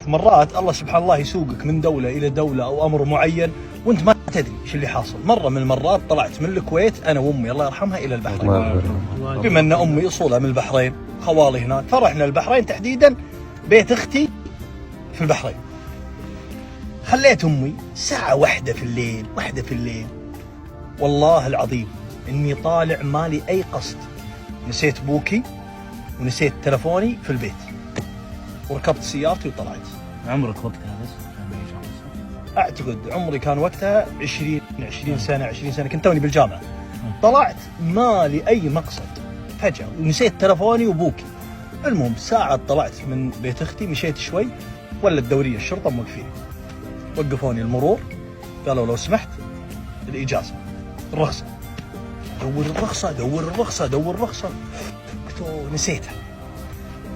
مرات الله سبحان الله يسوقك من دولة إلى دولة أو أمر معين وأنت ما تدري إيش اللي حاصل. مرة من المرات طلعت من الكويت أنا وأمي الله يرحمها إلى البحرين، بما أن أمي أصولها من البحرين، خوالي هناك، فرحنا البحرين تحديدا بيت أختي في البحرين. خليت أمي ساعة واحدة في الليل والله العظيم إني طالع مالي أي قصد، نسيت بوكي ونسيت تلفوني في البيت وركبت سيارتي وطلعت. عمرك وقتها بس؟ اعتقد عمري كان وقتها 20 سنة، كنت توني بالجامعة. طلعت مالي اي مقصد فجأة ونسيت تلفوني وبوكي. المهم ساعة طلعت من بيت اختي، مشيت شوي ولا الدورية الشرطة موقفيني، وقفوني المرور قالوا لو سمحت الإجازة الرخصة. دور الرخصة نسيتها.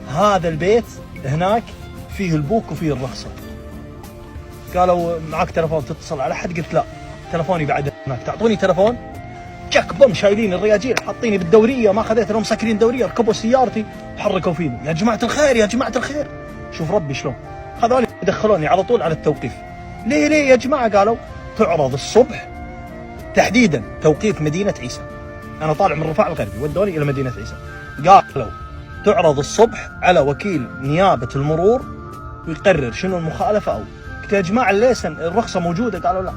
هذا البيت هناك فيه البوك وفيه الرخصة. قالوا معك تلفون تتصل على حد؟ قلت لا تلفوني بعد هناك. تعطوني تلفون؟ جاك بوم شايلين الرياجيل حاطيني بالدورية، ما خذيت لهم مسكرين دورية، ركبوا سيارتي وحركوا فيني. يا جماعة الخير شوف ربي شلون هذول يدخلوني على طول على التوقيف. ليه يا جماعة؟ قالوا تعرض الصبح تحديدا توقيف مدينة عيسى. أنا طالع من رفاع الغربي ودوني إلى مدينة عيسى. قالوا تعرض الصبح على وكيل نيابة المرور ويقرر شنو المخالفة. أو قلت يا جماعة الليسن الرخصة موجودة؟ قالوا لا.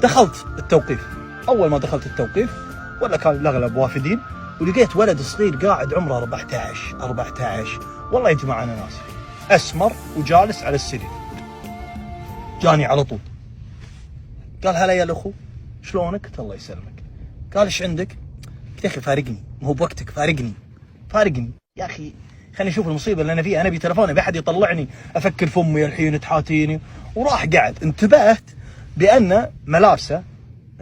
دخلت التوقيف. أول ما دخلت التوقيف ولا كان الأغلب وافدين، ولقيت ولد صغير قاعد عمره 14. والله يا جماعة أنا ناسي، أسمر وجالس على السرير. جاني على طول قال هلا يا الأخو شلونك؟ قلت الله يسلمك. قال ايش عندك؟ قلت يا أخي فارقني، مو بوقتك، فارقني يا أخي، خليني أشوف المصيبة اللي أنا فيها. أنا بتلفوني بأحد يطلعني أفكر في أمي الحين تحاتيني. وراح قاعد. انتبهت بأن ملابسه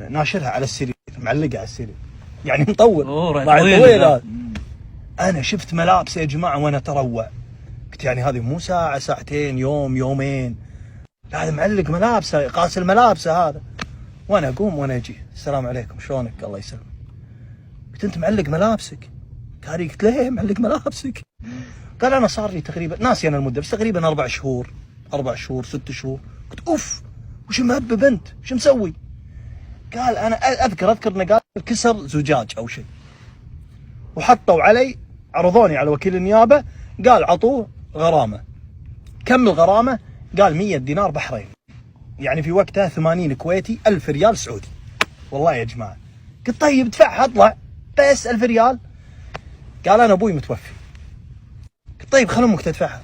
ناشرها على السرير، معلقة على السرير، يعني مطول طويل. أنا شفت ملابسه يا جماعة وأنا تروع. قلت يعني هذه مو ساعة ساعتين يومين، لا هذا معلق ملابسه، غاسل ملابسه هذا. وأنا أقوم وأنا أجي السلام عليكم شلونك؟ الله يسلمك. قلت أنت معلق ملابسك؟ قال قلت ليه معلق ملابسك؟ قال أنا صار لي تقريبا ناسي أنا المدة، بس تقريبا 4 شهور 6 شهور. قلت أوف وش مهبب أنت؟ وش مسوي؟ قال أنا أذكر إنه قال كسر زجاج أو شيء، وحطوا علي، عرضوني على وكيل النيابة، قال عطوه غرامة. كم الغرامة؟ قال 100 دينار بحرين، يعني في وقتها 80 كويتي، 1000 ريال سعودي. والله يا جماعة قلت طيب ادفعها اطلع، بس 1000 ريال. قال أنا أبوي متوفي. قلت طيب خل أمك تدفعها.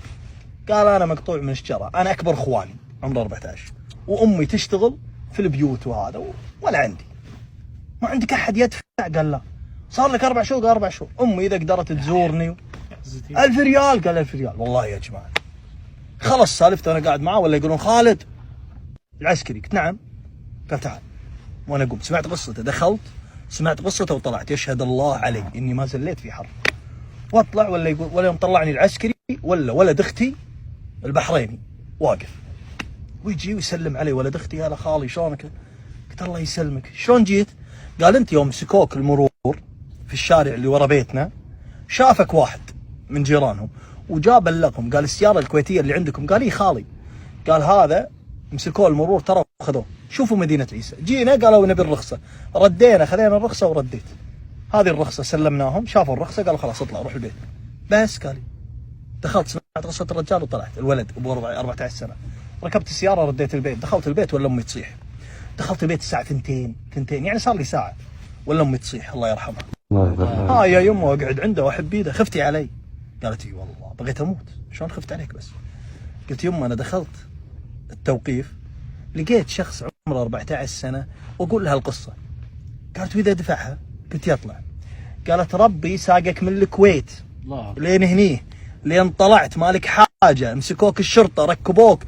قال أنا مقطوع من الشجرة، أنا أكبر إخواني عمره 14، وأمي تشتغل في البيوت وهذا، ولا عندي، ما عندك أحد يدفع؟ قال لا. صار لك 4 شهور؟ قال 4 شهور. أمي إذا قدرت تزورني 1000 ريال. قال 1000 ريال. والله يا جماعة خلص سالفت أنا قاعد معاه، ولا يقولون خالد العسكري؟ قلت نعم. قال تعال. وأنا قمت سمعت قصته، دخلت سمعت قصته وطلعت. يشهد الله علي إني ما زليت في حرب. واطلع ولا يقول، ولا يوم طلعني العسكري ولا ولد اختي البحريني واقف ويجي ويسلم علي. ولد اختي هلا خالي شلونك؟ قلت الله يسلمك شلون جيت؟ قال انت يوم مسكوك المرور في الشارع اللي ورا بيتنا شافك واحد من جيرانهم وجاء بلغهم، قال السياره الكويتيه اللي عندكم؟ قال اي خالي. قال هذا مسكوه المرور ترى وخذوه، شوفوا مدينه عيسى. جينا قالوا نبي الرخصه، ردينا خذينا الرخصه ورديت. هذه الرخصه سلمناهم، شافوا الرخصه قالوا خلاص اطلع روح البيت. بس قال دخلت سمعت قصه الرجال وطلعت. الولد ابو 14 سنه. ركبت السياره رديت البيت. دخلت البيت ولا امي تصيح. دخلت البيت الساعه 2 يعني صار لي ساعه ولا امي تصيح الله يرحمها. يا يمه واقعد عنده واحب ايده. خفتي علي؟ قالت اي والله بغيت اموت. شلون خفت عليك بس؟ قلت يمه انا دخلت التوقيف لقيت شخص عمره 14 سنه واقول لها القصه. قالت واذا دفعها؟ قلت يطلع. قالت ربي ساقك من الكويت لين هنيه، لين طلعت مالك حاجه، مسكوك الشرطه ركبوك،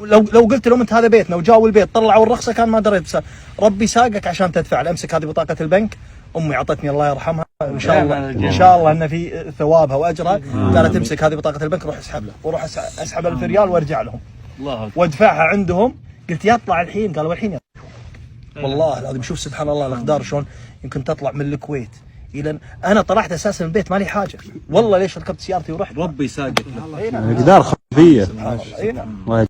لو قلت لهم انت هذا بيتنا وجاوا البيت طلعوا الرخصه كان ما دريت. بس ربي ساقك عشان تدفع. امسك هذه بطاقه البنك، امي عطتني الله يرحمها ان شاء الله ان في ثوابها واجرها. قالت امسك هذه بطاقه البنك روح اسحب له، وروح اسحب 1000 ريال وارجع لهم وادفعها عندهم. قلت يطلع الحين؟ قالوا الحين. والله العظيم شوف سبحان الله الاقدار شلون. يمكن تطلع من الكويت الى انا طلعت اساسا من البيت مالي حاجه، والله ليش ركبت سيارتي ورحت. ربي ساقك. اقدار خفيه. سبحان الله.